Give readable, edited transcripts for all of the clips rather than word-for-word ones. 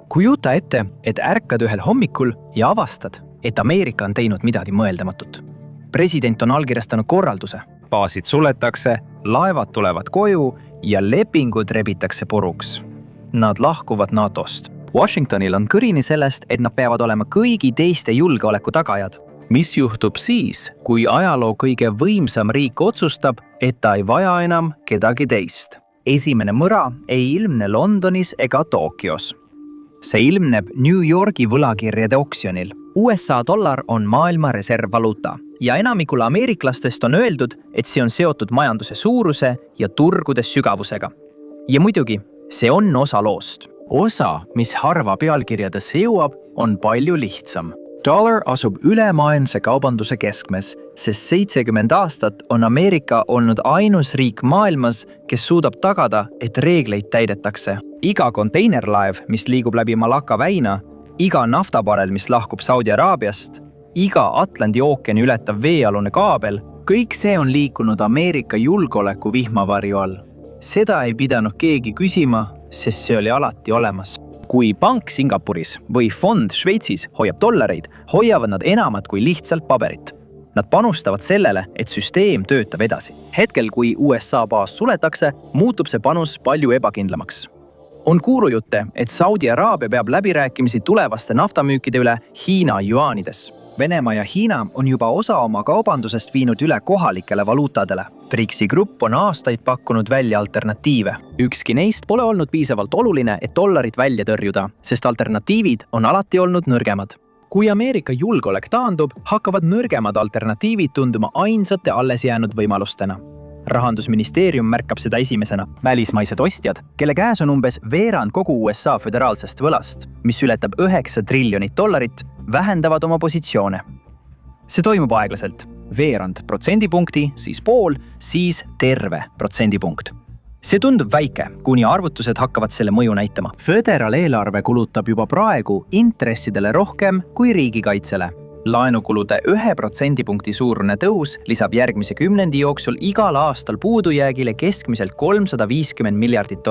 Kujuta ette, et ärkad ühel hommikul ja avastad, et Ameerika on teinud midagi mõeldamatut. President on allkirjastanud korralduse, baasid suletakse, laevad tulevad koju ja lepingud rebitakse puruks. Nad lahkuvad NATO-st. Washingtonil on kõrini sellest, et nad peavad olema kõigi teiste julgeoleku tagajad. Mis juhtub siis, kui ajaloo kõige võimsam riik otsustab, et ta ei vaja enam kedagi teist? Esimene mõra ei ilmne Londonis ega Tokyos. See ilmneb New Yorgi võlakirjade oksjonil. USA dollar on maailma reservvaluuta ja enamikul ameeriklastest on öeldud, et see on seotud majanduse suuruse ja turgude sügavusega. Ja muidugi, see on osa loost. Osa, mis harva pealkirjadesse jõuab, on palju lihtsam. Dollar asub ülemaailmse kaubanduse keskmes, sest 70 aastat on Ameerika olnud ainus riik maailmas, kes suudab tagada, et reegleid täidetakse. Iga konteinerlaev, mis liigub läbi Malacca väina, iga naftabarel, mis lahkub Saudi Araabiast, iga Atlandi ookeani ületav veealune kaabel, kõik see on liikunud Ameerika julgeoleku vihmavarju all. Seda ei pidanud keegi küsima, sest see oli alati olemas. Kui pank Singapuris või fond Šveitsis hoiab dollareid, hoiavad nad enamat kui lihtsalt paberit. Nad panustavad sellele, et süsteem töötab edasi. Hetkel, kui USA baas suletakse, muutub see panus palju ebakindlamaks. On kuulujutte, et Saudi Araabia peab läbirääkimisi tulevaste naftamüükide üle Hiina juaanides. Venemaa ja Hiina on juba osa oma kaubandusest viinud üle kohalikele valuutadele. BRICS-i grupp on aastaid pakkunud välja alternatiive. Ükski neist pole olnud piisavalt oluline, et dollarit välja tõrjuda, sest alternatiivid on alati olnud nõrgemad. Kui Ameerika julgeolek taandub, hakkavad nõrgemad alternatiivid tunduma ainsate alles jäänud võimalustena. Rahandusministeerium märkab seda esimesena. Välismaised ostjad, kelle käes on umbes veerand kogu USA föderaalsest võlast, mis ületab $9 triljonit, vähendavad oma positsioone. See toimub aeglaselt. Veerand protsendipunkti, siis pool, siis terve protsendipunkt. See tundub väike, kuni arvutused hakkavad selle mõju näitama. Föderaaleelarve kulutab juba praegu intressidele rohkem kui riigikaitsele. Laenukulude 1% suurune tõus lisab järgmise 10 jooksul igal aastal puudujäägile keskmiselt $350 miljardit.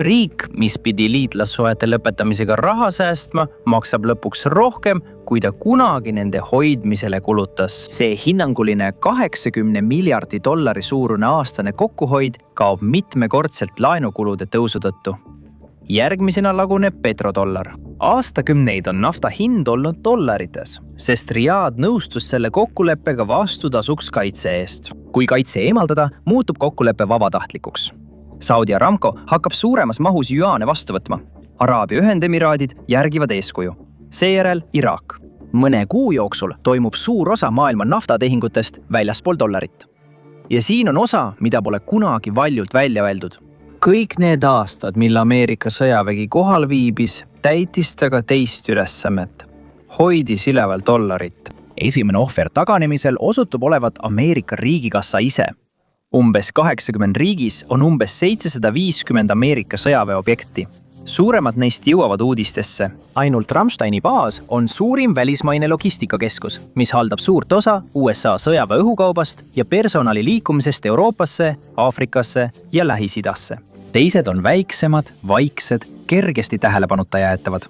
Riik, mis pidi liitlassuhete lõpetamisega raha säästma, maksab lõpuks rohkem, kui ta kunagi nende hoidmisele kulutas. See hinnanguline $80 miljardi suurune aastane kokkuhoid kaob mitmekordselt laenukulude tõusu tõttu. Järgmisena laguneb petrodollar. Aastakümneid on nafta hind olnud dollarites, sest Riyadh nõustus selle kokkuleppega vastutasuks kaitse eest. Kui kaitse eemaldada, muutub kokkulepe vabatahtlikuks. Saudi Aramco hakkab suuremas mahus juaane vastu võtma. Araabia Ühendemiraadid järgivad eeskuju. Seejärel Iraak. Mõne kuu jooksul toimub suur osa maailma naftatehingutest väljaspool dollarit. Ja siin on osa, mida pole kunagi valjult välja öeldud. Kõik need aastad, mil Ameerika sõjavägi kohal viibis, täitis ta ka teist ülesannet. Hoidis üleval dollarit. Esimene ohver taganemisel osutub olevat Ameerika riigikassa ise. Umbes 80 riigis on umbes 750 Ameerika sõjaväeobjekti. Suuremad neist jõuavad uudistesse. Ainult Ramsteini baas on suurim välismaine logistikakeskus, mis haldab suurt osa USA sõjaväeõhukaubast ja personali liikumisest Euroopasse, Aafrikasse ja Lähis-Idasse. Teised on väiksemad, vaiksed, kergesti tähelepanuta jäetavad.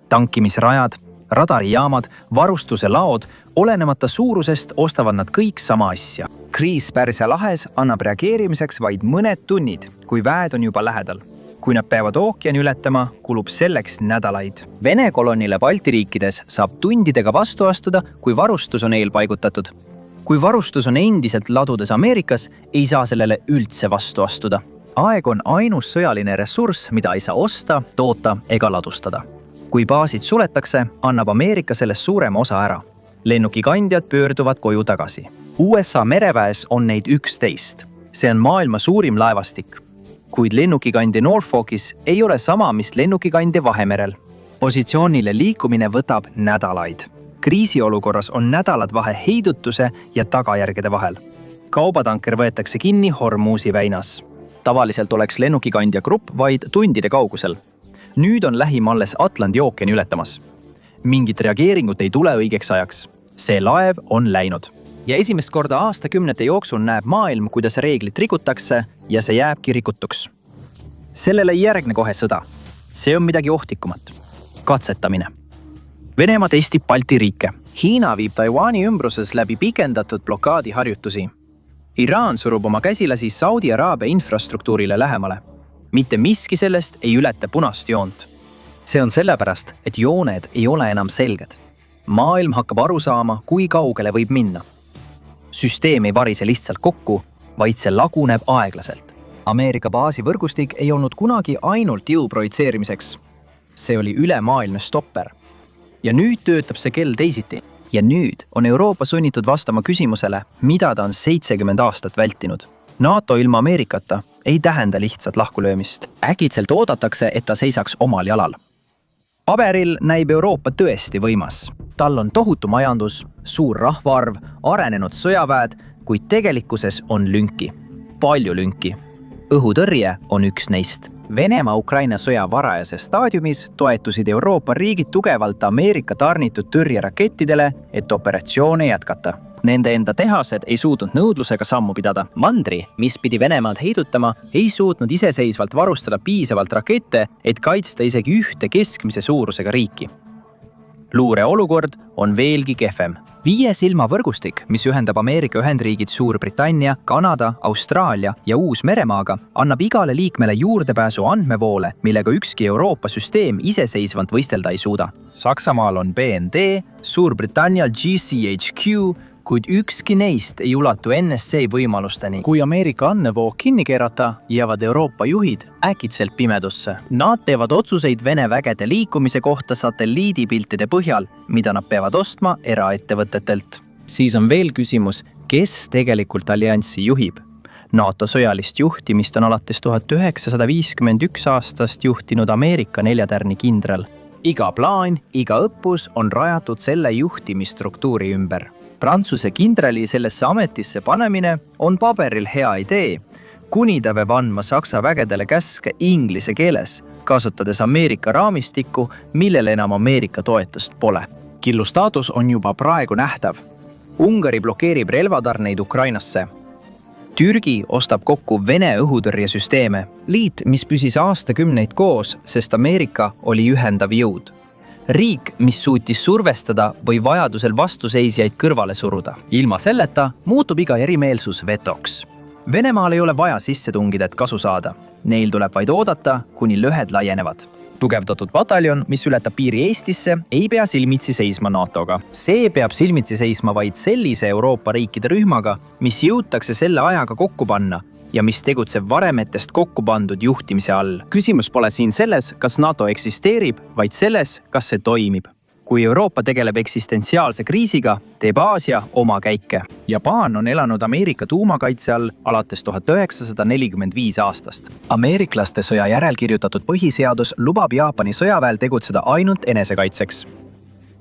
Tankimisrajad, radarijaamad, varustuse laod, olenemata suurusest ostavad nad kõik sama asja. Kriis Pärsia lahes annab reageerimiseks vaid mõned tunnid, kui väed on juba lähedal. Kui nad peavad ookeani ületama, kulub selleks nädalaid. Vene kolonile Balti riikides saab tundidega vastu astuda, kui varustus on eelpaigutatud. Kui varustus on endiselt ladudes Ameerikas, ei saa sellele üldse vastu astuda. Aeg on ainus sõjaline ressurss, mida ei saa osta, toota ega ladustada. Kui baasid suletakse, annab Ameerika sellest suurema osa ära. Lennukikandjad pöörduvad koju tagasi. USA mereväes on neid 11. See on maailma suurim laevastik. Kuid lennukikandja Norfolkis ei ole sama, mis lennukikandja Vahemerel. Positsioonile liikumine võtab nädalaid. Kriisiolukorras on nädalad vahe heidutuse ja tagajärgede vahel. Kaubatanker võetakse kinni Hormuzi väinas. Tavaliselt oleks lennukikandja grupp vaid tundide kaugusel. Nüüd on lähim alles Atlandi ookeani ületamas. Mingit reageeringut ei tule õigeks ajaks. See laev on läinud. Ja esimest korda aastakümnete jooksul näeb maailm, kuidas reeglit rikutakse ja see jääbki rikutuks. Sellele ei järgne kohe sõda. See on midagi ohtikumat. katsetamine. Venemaa testib Balti riike. Hiina viib Taiwani ümbruses läbi pikendatud blokaadiharjutusi. Iraan surub oma käsilasi Saudi Araabia infrastruktuurile lähemale. Mitte miski sellest ei ületa punast joont. See on sellepärast, et jooned ei ole enam selged. Maailm hakkab aru saama, kui kaugele võib minna. Süsteem ei varise lihtsalt kokku, vaid see laguneb aeglaselt. Ameerika baasivõrgustik ei olnud kunagi ainult jõu projitseerimiseks. See oli ülemaailmne stopper. Ja nüüd töötab see kell teisiti. Ja nüüd on Euroopa sunnitud vastama küsimusele, mida ta on 70 aastat vältinud. NATO ilma Ameerikata ei tähenda lihtsalt lahkulöömist. Äkitselt oodatakse, et ta seisaks omal jalal. Paberil näib Euroopa tõesti võimas. Tal on tohutu majandus, suur rahvaarv, arenenud sõjaväed, kuid tegelikkuses on lünki. Palju lünki. Õhutõrje on üks neist. Venemaa-Ukraina sõja varajases staadiumis toetusid Euroopa riigid tugevalt Ameerika tarnitud tõrjerakettidele, et operatsioone jätkata. Nende enda tehased ei suutnud nõudlusega sammu pidada. Mandri, mis pidi Venemaalt heidutama, ei suutnud iseseisvalt varustada piisavalt rakette, et kaitsta isegi ühte keskmise suurusega riiki. Luure olukord on veelgi kehvem. 5 silma võrgustik, mis ühendab Ameerika Ühendriigid, Suurbritannia, Kanada, Austraalia ja Uus-Meremaaga, annab igale liikmele juurdepääsu andmevoole, millega ükski Euroopa süsteem iseseisvalt võistelda ei suuda. Saksamaal on BND, Suurbritannial GCHQ, kuid ükski neist ei ulatu NSA võimalusteni. Kui Ameerika andmevoog kinni keerata, jäävad Euroopa juhid äkitselt pimedusse. Nad teevad otsuseid Vene vägede liikumise kohta satelliidipiltide põhjal, mida nad peavad ostma eraettevõtetelt. Siis on veel küsimus, kes tegelikult allianssi juhib. NATO sõjalist juhtimist on alates 1951 aastast juhtinud Ameerika 4-tärni kindral. Iga plaan, iga õppus on rajatud selle juhtimisstruktuuri ümber. Prantsuse kindrali sellesse ametisse panemine on paberil hea idee, kuni ta peab andma Saksa vägedele käske inglise keeles, kasutades Ameerika raamistikku, millele enam Ameerika toetust pole. Killu staatus on juba praegu nähtav. Ungari blokeerib relvatarneid Ukrainasse. Türgi ostab kokku Vene õhutõrjesüsteeme. Liit, mis püsis aastakümneid koos, sest Ameerika oli ühendav jõud. Riik, mis suutis survestada või vajadusel vastuseisjaid kõrvale suruda. Ilma selleta muutub iga erimeelsus vetoks. Venemaal ei ole vaja sisse tungida, et kasu saada. Neil tuleb vaid oodata, kuni lõhed laienevad. Tugevdatud pataljon, mis ületab piiri Eestisse, ei pea silmitsi seisma NATO-ga. See peab silmitsi seisma vaid sellise Euroopa riikide rühmaga, mis jõutakse selle ajaga kokku panna ja mis tegutseb varemetest kokku pandud juhtimise all. Küsimus pole siin selles, kas NATO eksisteerib, vaid selles, kas see toimib. Kui Euroopa tegeleb eksistentsiaalse kriisiga, teeb Aasia oma käike. Jaapan on elanud Ameerika tuumakaitse all alates 1945 aastast. Ameeriklaste sõja järel kirjutatud põhiseadus lubab Jaapani sõjaväel tegutseda ainult enesekaitseks.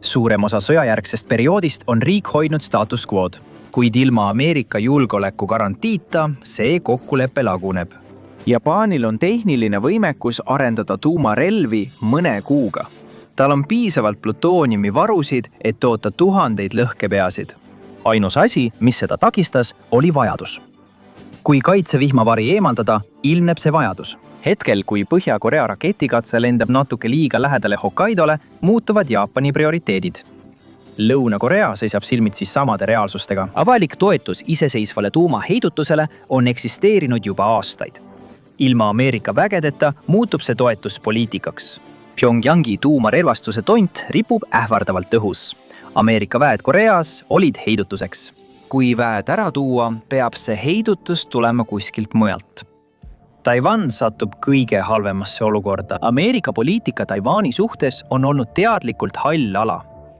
Suurem osa sõjajärgsest perioodist on riik hoidnud status quo'd. Kuid ilma Ameerika julgeoleku garantiita see kokkulepe laguneb. Jaapanil on tehniline võimekus arendada tuumarelvi mõne kuuga. Tal on piisavalt plutooniumi varusid, et toota tuhandeid lõhkepeasid. Ainus asi, mis seda takistas, oli vajadus. Kui kaitsevihmavari eemaldada, ilmneb see vajadus. Hetkel, kui Põhja-Korea raketikatse lendab natuke liiga lähedale Hokkaidole, muutuvad Jaapani prioriteedid. Lõuna-Korea seisab silmitsi samade reaalsustega. Avalik toetus iseseisvale tuumaheidutusele on eksisteerinud juba aastaid. Ilma Ameerika vägedeta muutub see toetus poliitikaks. Pyongyangi tuumarelvastuse tont ripub ähvardavalt õhus. Ameerika väed Koreas olid heidutuseks. Kui väed ära tuua, peab see heidutus tulema kuskilt mujalt. Taiwan satub kõige halvemasse olukorda. Ameerika poliitika Taiwani suhtes on olnud teadlikult hall ala.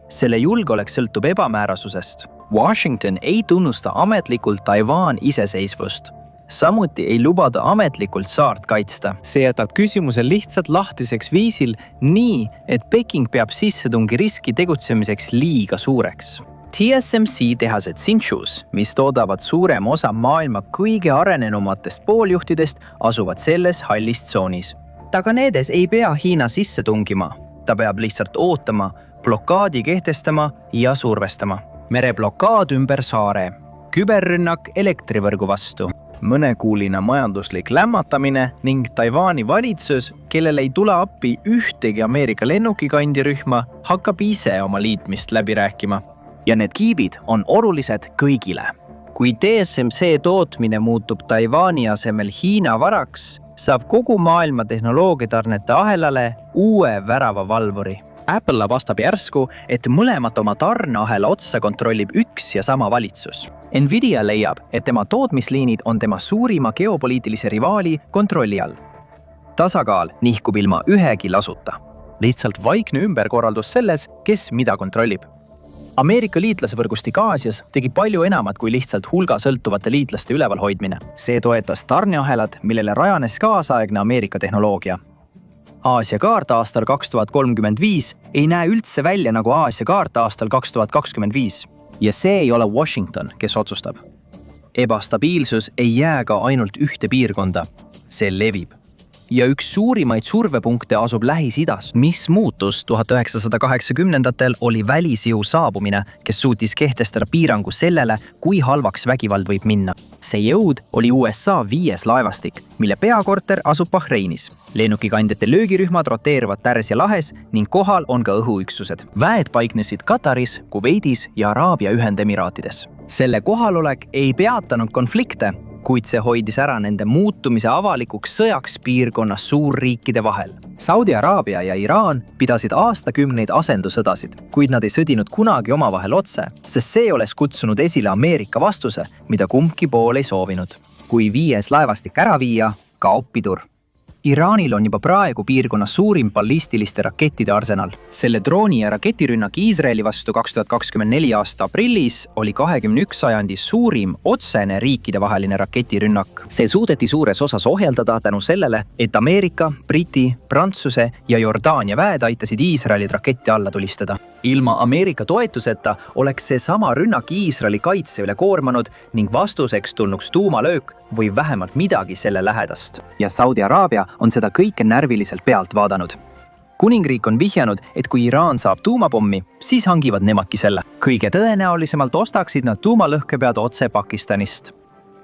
Selle julgeolek sõltub ebamäärasusest. Washington ei tunnusta ametlikult Taiwan iseseisvust. Samuti ei lubada ametlikult saart kaitsta. See jätab küsimuse lihtsalt lahtiseks viisil nii, et Peking peab sissetungi riski tegutsemiseks liiga suureks. TSMC tehased Hsinchus, mis toodavad suurem osa maailma kõige arenenumatest pooljuhtidest, asuvad selles hallis tsoonis. Taganedes ei pea Hiina sisse tungima. Ta peab lihtsalt ootama, blokaadi kehtestama ja survestama. Mereblokaad ümber saare. Küberrünnak elektrivõrgu vastu. mõnekuuline majanduslik lämmatamine ning Taiwani valitsus, kellel ei tule appi ühtegi Ameerika lennukikandirühma, hakkab ise oma liitmist läbi rääkima. Ja need kiibid on olulised kõigile. Kui TSMC tootmine muutub Taiwani asemel Hiina varaks, saab kogu maailma tehnoloogiatarnete ahelale uue väravavalvuri. Apple vastab järsku, et mõlemat oma tarneahela otsa kontrollib üks ja sama valitsus. Nvidia leiab, et tema tootmisliinid on tema suurima geopoliitilise rivaali kontrolli all. Tasakaal nihkub ilma ühegi lasuta. Lihtsalt vaikne ümberkorraldus selles, kes mida kontrollib. Ameerika liitlasvõrgustik Aasias tegi palju enamat kui lihtsalt hulga sõltuvate liitlaste ülevalhoidmine. See toetas tarneahelad, millele rajanes kaasaegne Ameerika tehnoloogia. Aasia kaart aastal 2035 ei näe üldse välja nagu Aasia kaart aastal 2025. Ja see ei ole Washington, kes otsustab. Ebastabiilsus ei jää ka ainult ühte piirkonda. See levib. Ja üks suurimaid survepunkte asub Lähis-Idas. Mis muutus 1980-ndatel oli välisjõu saabumine, kes suutis kehtestada piirangu sellele, kui halvaks vägivald võib minna. See jõud oli USA 5. laevastik, mille peakorter asub Bahreinis. Lennukikandjate löögirühmad roteeruvad Pärsia lahes ning kohal on ka õhuüksused. Väed paiknesid Kataris, Kuveidis ja Araabia Ühendemiraatides. Selle kohalolek ei peatanud konflikte, kuid see hoidis ära nende muutumise avalikuks sõjaks piirkonnas suurriikide vahel. Saudi Araabia ja Iraan pidasid aastakümneid asendusõdasid, kuid nad ei sõdinud kunagi omavahel otse, sest see oleks kutsunud esile Ameerika vastuse, mida kumbki pool ei soovinud. Kui 5. laevastik ära viia, kaob pidur. Iraanil on juba praegu piirkonnas suurim ballistiliste rakettide arsenal. Selle drooni ja raketirünnak Iisraeli vastu 2024 aasta aprillis oli 21. sajandi suurim otsene riikidevaheline raketirünnak. See suudeti suures osas ohjeldada tänu sellele, et Ameerika, Briti, Prantsuse ja Jordaania väed aitasid Iisraelid raketti alla tulistada. Ilma Ameerika toetuseta oleks see sama rünnak Iisraeli kaitse üle koormanud ning vastuseks tulnuks tuumalöök või vähemalt midagi selle lähedast. Ja Saudi Araabia on seda kõike närviliselt pealt vaadanud. Kuningriik on vihjanud, et kui Iraan saab tuumapommi, siis hangivad nemadki selle. Kõige tõenäolisemalt ostaksid nad tuumalõhkepead otse Pakistanist.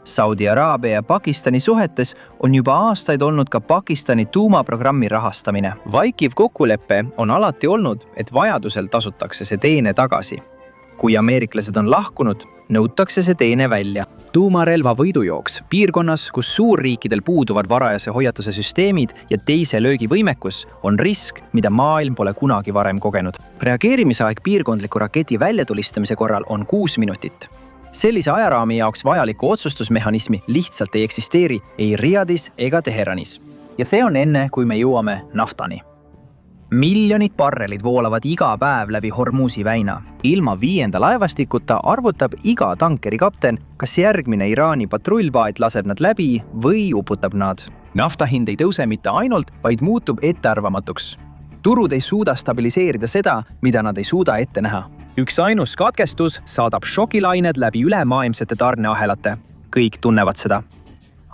Saudi Araabia ja Pakistani suhetes on juba aastaid olnud ka Pakistani tuumaprogrammi rahastamine. Vaikiv kokkulepe on alati olnud, et vajadusel tasutakse see teene tagasi. Kui ameeriklased on lahkunud, nõutakse see teine välja. Tuumarelva võidujooks piirkonnas, kus suurriikidel puuduvad varajase hoiatuse süsteemid ja teise löögivõimekus, on risk, mida maailm pole kunagi varem kogenud. Reageerimisaeg piirkondliku raketi väljatulistamise korral on 6 minutit. Sellise ajaraami jaoks vajaliku otsustusmehhanismi lihtsalt ei eksisteeri ei Riadis ega Teheranis. Ja see on enne, kui me jõuame naftani. Miljonid barrelid voolavad iga päev läbi Hormuzi väina. Ilma 5. laevastikuta arvutab iga tankeri kapten, kas järgmine Iraani patrullpaat laseb nad läbi või uputab nad. Nafta hind ei tõuse mitte ainult, vaid muutub ettearvamatuks. Turud ei suuda stabiliseerida seda, mida nad ei suuda ette näha. Üks ainus katkestus saadab šokilained läbi ülemaailmsete tarneahelate. Kõik tunnevad seda.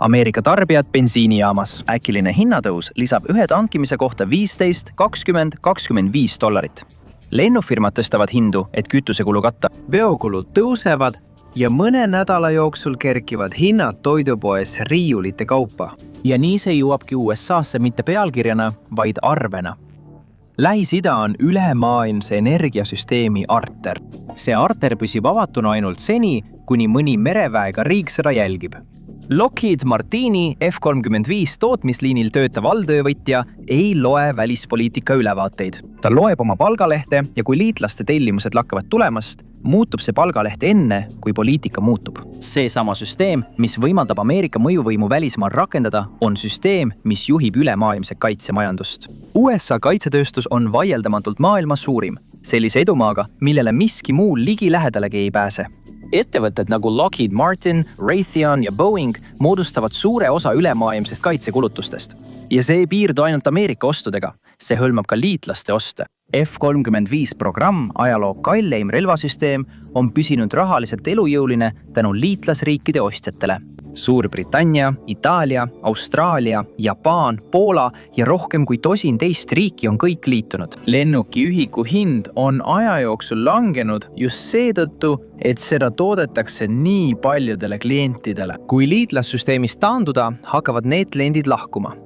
Ameerika tarbijad bensiinijaamas. Äkiline hinnatõus lisab ühe tankimise kohta 15, 20, 25 $. Lennufirmad tõstavad hindu, et kütusekulu katta. Veokulud tõusevad ja mõne nädala jooksul kerkivad hinnad toidupoes riiulite kaupa. Ja nii see jõuabki USA'sse mitte pealkirjana, vaid arvena. Lähis-Ida on ülemaailmse energiasüsteemi arter. See arter püsib avatuna ainult seni, kuni mõni mereväega riik seda jälgib. Lockheed Martini F-35 tootmisliinil töötav alltöövõtja ei loe välispoliitika ülevaateid. Ta loeb oma palgalehte ja kui liitlaste tellimused lakkavad tulemast, muutub see palgaleht enne, kui poliitika muutub. See sama süsteem, mis võimaldab Ameerika mõjuvõimu välismaal rakendada, on süsteem, mis juhib ülemaailmse kaitsemajandust. USA kaitsetööstus on vaieldamatult maailma suurim, sellise edumaaga, millele miski muu ligi lähedalegi ei pääse. Ettevõtted nagu Lockheed Martin, Raytheon ja Boeing moodustavad suure osa ülemaailmsest kaitsekulutustest. ja see ei piirdu ainult Ameerika ostudega, see hõlmab ka liitlaste oste. F-35 programm, ajaloo kalleim relvasüsteem, on püsinud rahaliselt elujõuline tänu liitlasriikide ostjatele. Suurbritannia, Itaalia, Austraalia, Jaapan, Poola ja rohkem kui 10 teist riiki on kõik liitunud. Lennuki ühiku hind on aja jooksul langenud just seetõttu, et seda toodetakse nii paljudele klientidele. Kui liitlassüsteemist taanduda, hakkavad need kliendid lahkuma.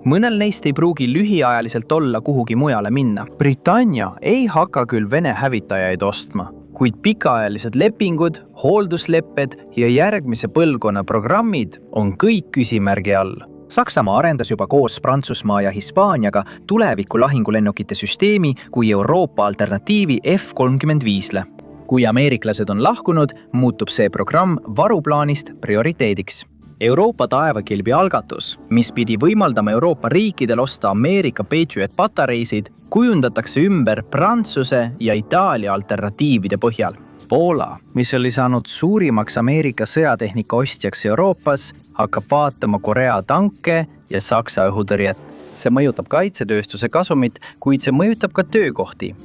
Mõnel neist ei pruugi lühiajaliselt olla kuhugi mujale minna. Britannia ei hakka küll Vene hävitajaid ostma, kuid pikaajalised lepingud, hoolduslepped ja järgmise põlvkonna programmid on kõik küsimärgi all. Saksamaa arendas juba koos Prantsusmaa ja Hispaaniaga tuleviku lahingulennukite süsteemi kui Euroopa alternatiivi F-35-le. Kui ameeriklased on lahkunud, muutub see programm varuplaanist prioriteediks. Euroopa taevakilbi algatus, mis pidi võimaldama Euroopa riikidel osta Ameerika Patriot patareisid, kujundatakse ümber Prantsuse ja Itaalia alternatiivide põhjal. Poola, mis oli saanud suurimaks Ameerika sõjatehnika ostjaks Euroopas, hakkab vaatama Korea tanke ja Saksa õhutõrjet. See mõjutab kaitsetööstuse kasumit, kuid see mõjutab ka töökohti.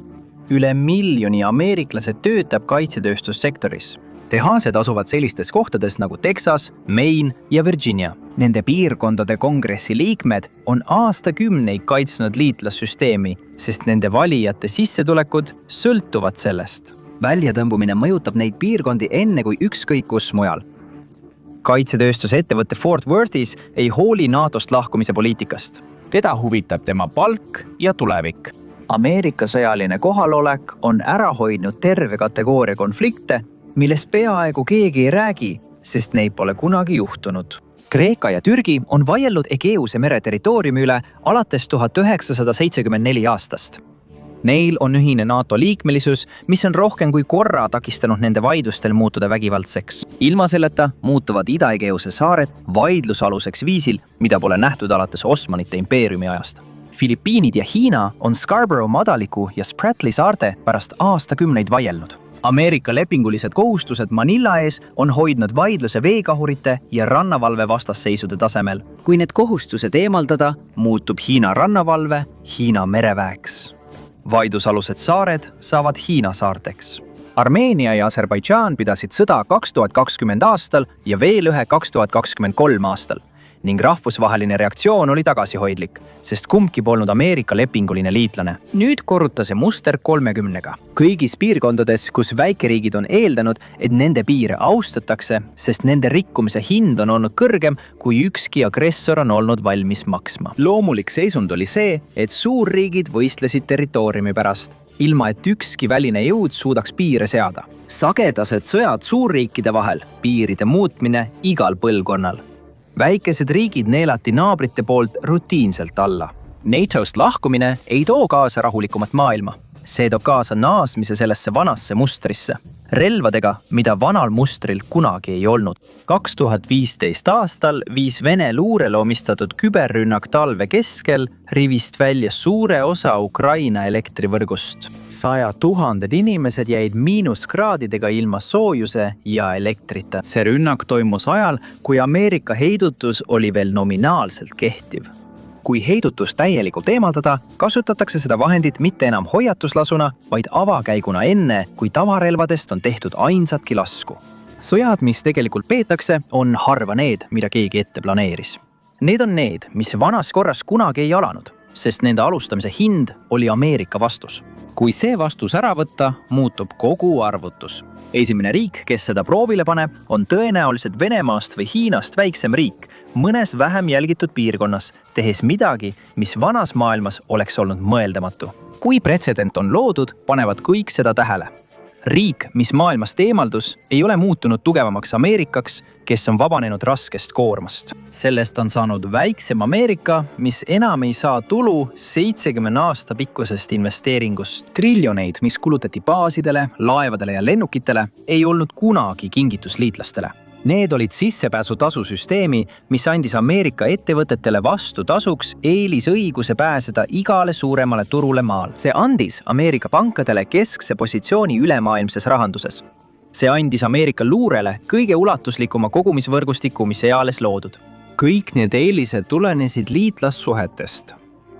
Üle 1 miljoni ameeriklased töötab kaitsetööstussektoris. Tehased asuvad sellistes kohtades nagu Texas, Maine ja Virginia. Nende piirkondade kongressi liikmed on aastakümneid kaitsnud liitlassüsteemi, sest nende valijate sissetulekud sõltuvad sellest. Väljatõmbumine mõjutab neid piirkondi enne kui ükskõik kus mujal. Kaitsetööstuse ettevõtte Fort Worthis ei hooli NATOst lahkumise poliitikast. Teda huvitab tema palk ja tulevik. Ameerika sõjaline kohalolek on ära hoidnud terve kategooria konflikte, millest peaaegu keegi ei räägi, sest neid pole kunagi juhtunud. Kreeka ja Türgi on vaielnud Egeuse mere territooriumi üle alates 1974 aastast. Neil on ühine NATO liikmelisus, mis on rohkem kui korra takistanud nende vaidlustel muutuda vägivaldseks. Ilma selleta muutuvad Ida-Egeuse saared vaidlusaluseks viisil, mida pole nähtud alates Osmanite impeeriumi ajast. Filipiinid ja Hiina on Scarborough madaliku ja Spratly saarte pärast aastakümneid vaielnud. Ameerika lepingulised kohustused Manila ees on hoidnud vaidluse veekahurite ja rannavalve vastasseisude tasemel. Kui need kohustused eemaldada, muutub Hiina rannavalve Hiina mereväeks. Vaidlusalused saared saavad Hiina saarteks. Armeenia ja Aserbaidžaan pidasid sõda 2020 aastal ja veel ühe 2023 aastal. Ning rahvusvaheline reaktsioon oli tagasihoidlik, sest kumbki polnud Ameerika lepinguline liitlane. Nüüd korruta see muster 30-ga. Kõigis piirkondades, kus väikeriigid on eeldanud, et nende piire austatakse, sest nende rikkumise hind on olnud kõrgem, kui ükski agressor on olnud valmis maksma. Loomulik seisund oli see, et suurriigid võistlesid territooriumi pärast, ilma et ükski väline jõud suudaks piire seada. Sagedased sõjad suurriikide vahel, piiride muutmine igal põlvkonnal. Väikesed riigid neelati naabrite poolt rutiinselt alla. NATOst lahkumine ei too kaasa rahulikumat maailma. See toob kaasa naasmise sellesse vanasse mustrisse. Relvadega, mida vanal mustril kunagi ei olnud. 2015 aastal viis Vene luurele omistatud küberrünnak talve keskel rivist välja suure osa Ukraina elektrivõrgust. 100 000 inimesed jäid miinuskraadidega ilma soojuse ja elektrita. See rünnak toimus ajal, kui Ameerika heidutus oli veel nominaalselt kehtiv. Kui heidutus täielikult eemaldada, kasutatakse seda vahendit mitte enam hoiatuslasuna, vaid avakäiguna enne, kui tavarelvadest on tehtud ainsatki lasku. Sõjad, mis tegelikult peetakse, on harva need, mida keegi ette planeeris. Need on need, mis vanas korras kunagi ei alanud, sest nende alustamise hind oli Ameerika vastus. Kui see vastus ära võtta, muutub kogu arvutus. Esimene riik, kes seda proovile paneb, on tõenäoliselt Venemaast või Hiinast väiksem riik, mõnes vähem jälgitud piirkonnas, tehes midagi, mis vanas maailmas oleks olnud mõeldamatu. Kui pretsedent on loodud, panevad kõik seda tähele. Riik, mis maailmast eemaldus, ei ole muutunud tugevamaks Ameerikaks, kes on vabanenud raskest koormast. Sellest on saanud väiksem Ameerika, mis enam ei saa tulu 70 aasta pikkusest investeeringust. Triljoneid, mis kulutati baasidele, laevadele ja lennukitele, ei olnud kunagi kingitus liitlastele. Need olid sissepääsutasusüsteemi, mis andis Ameerika ettevõtetele vastu tasuks eelisõiguse pääseda igale suuremale turule maal. See andis Ameerika pankadele keskse positsiooni ülemaailmses rahanduses. See andis Ameerika luurele kõige ulatuslikuma kogumisvõrgustiku, mis eales loodud. kõik need eelised tulenesid liitlassuhetest.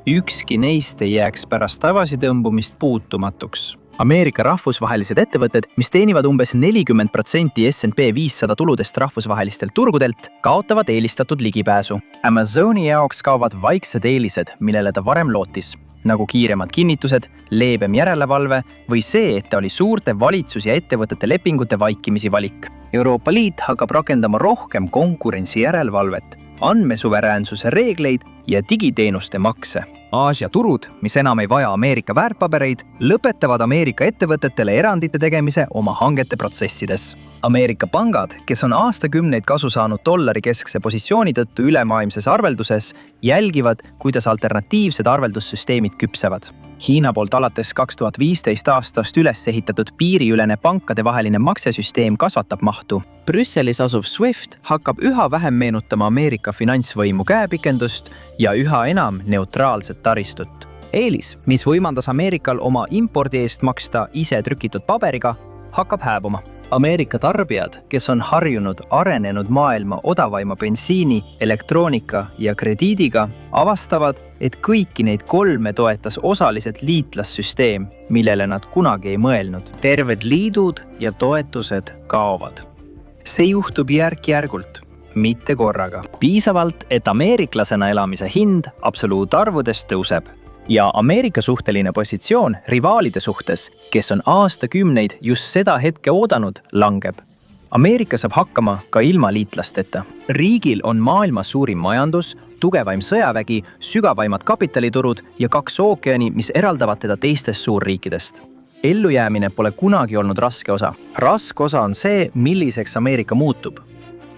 Ükski neist ei jääks pärast tagasitõmbumist puutumatuks. Ameerika rahvusvahelised ettevõtted, mis teenivad umbes 40% S&P 500 tuludest rahvusvahelistelt turgudelt, kaotavad eelistatud ligipääsu. Amazoni jaoks kaovad vaiksed eelised, millele ta varem lootis, nagu kiiremad kinnitused, leebem järelevalve või see, et ta oli suurte valitsus- ja ettevõtete lepingute vaikimisi valik. Euroopa Liit hakkab rakendama rohkem konkurentsi järelevalvet, andmesuveräänsuse reegleid ja digiteenuste makse. Aasia turud, mis enam ei vaja Ameerika väärtpabereid, lõpetavad Ameerika ettevõtetele erandite tegemise oma hangete protsessides. Ameerika pangad, kes on aastakümneid kasu saanud dollari keskse positsiooni tõttu ülemaailmses arvelduses, jälgivad, kuidas alternatiivsed arveldussüsteemid küpsevad. Hiina poolt alates 2015 aastast üles ehitatud piiriülene pankadevaheline maksesüsteem kasvatab mahtu. Brüsselis asuv SWIFT hakkab üha vähem meenutama Ameerika finantsvõimu käepikendust ja üha enam neutraalset taristut. Eelis, mis võimaldas Ameerikal oma impordi eest maksta ise trükitud paberiga, hakkab hääbuma. Ameerika tarbijad, kes on harjunud arenenud maailma odavaima bensiini, elektroonika ja krediidiga, avastavad, et kõiki neid kolme toetas osaliselt liitlassüsteem, millele nad kunagi ei mõelnud. Terved liidud ja toetused kaovad. See juhtub järk-järgult, mitte korraga. Piisavalt, et ameeriklasena elamise hind absoluutarvudes tõuseb ja Ameerika suhteline positsioon rivaalide suhtes, kes on aastakümneid just seda hetke oodanud, langeb. Ameerika saab hakkama ka ilma liitlasteta. Riigil on maailma suurim majandus, tugevaim sõjavägi, sügavaimad kapitaliturud ja 2 ookeani, mis eraldavad teda teistest suurriikidest. Ellujäämine pole kunagi olnud raske osa. Raske osa on see, milliseks Ameerika muutub.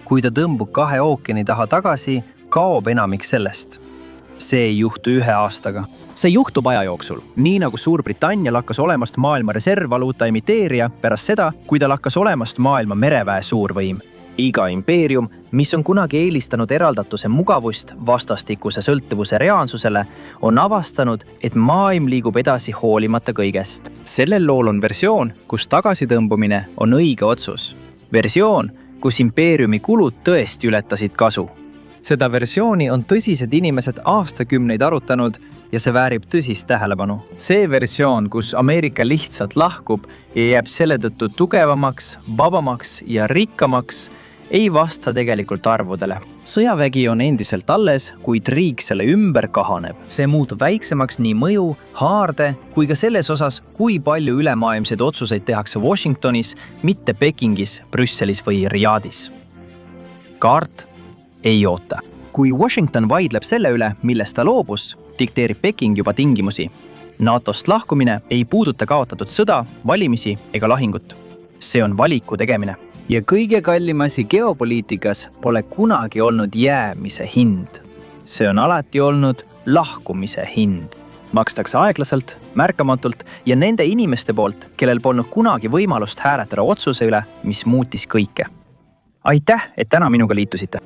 Kui ta tõmbub 2 ookeani taha tagasi, kaob enamik sellest. See ei juhtu 1 aastaga. See juhtub aja jooksul, nii nagu Suurbritannia lakkas olemast maailma reservvaluuta emiteerija pärast seda, kui ta lakkas olemast maailma mereväe suurvõim. Iga impeerium, mis on kunagi eelistanud eraldatuse mugavust vastastikuse sõltuvuse reaalsusele, on avastanud, et maailm liigub edasi hoolimata kõigest. Sellel lool on versioon, kus tagasitõmbumine on õige otsus. Versioon, kus impeeriumi kulud tõesti ületasid kasu. Seda versiooni on tõsised inimesed aastakümneid arutanud ja see väärib tõsist tähelepanu. See versioon, kus Ameerika lihtsalt lahkub ja jääb selle tõttu tugevamaks, vabamaks ja rikkamaks, ei vasta tegelikult arvudele. Sõjavägi on endiselt alles, kuid riik selle ümber kahaneb. See muutub väiksemaks nii mõju, haarde kui ka selles osas, kui palju ülemaailmseid otsuseid tehakse Washingtonis, mitte Pekingis, Brüsselis või Riadis. Kaart ei oota. Kui Washington vaidleb selle üle, millest ta loobus, dikteerib Peking juba tingimusi. NATO-st lahkumine ei puuduta kaotatud sõda, valimisi ega lahingut. See on valiku tegemine. Ja kõige kallim asi geopoliitikas pole kunagi olnud jäämise hind. See on alati olnud lahkumise hind. Makstakse aeglaselt, märkamatult ja nende inimeste poolt, kellel polnud kunagi võimalust hääletada otsuse üle, mis muutis kõike. Aitäh, et täna minuga liitusite.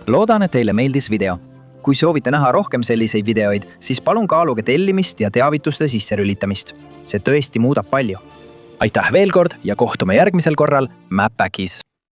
Loodan, et teile meeldis video. Kui soovite näha rohkem selliseid videoid, siis palun kaaluge tellimist ja teavituste sisserülitamist. See tõesti muudab palju. Aitäh veel kord ja kohtume järgmisel korral Mäpäkis.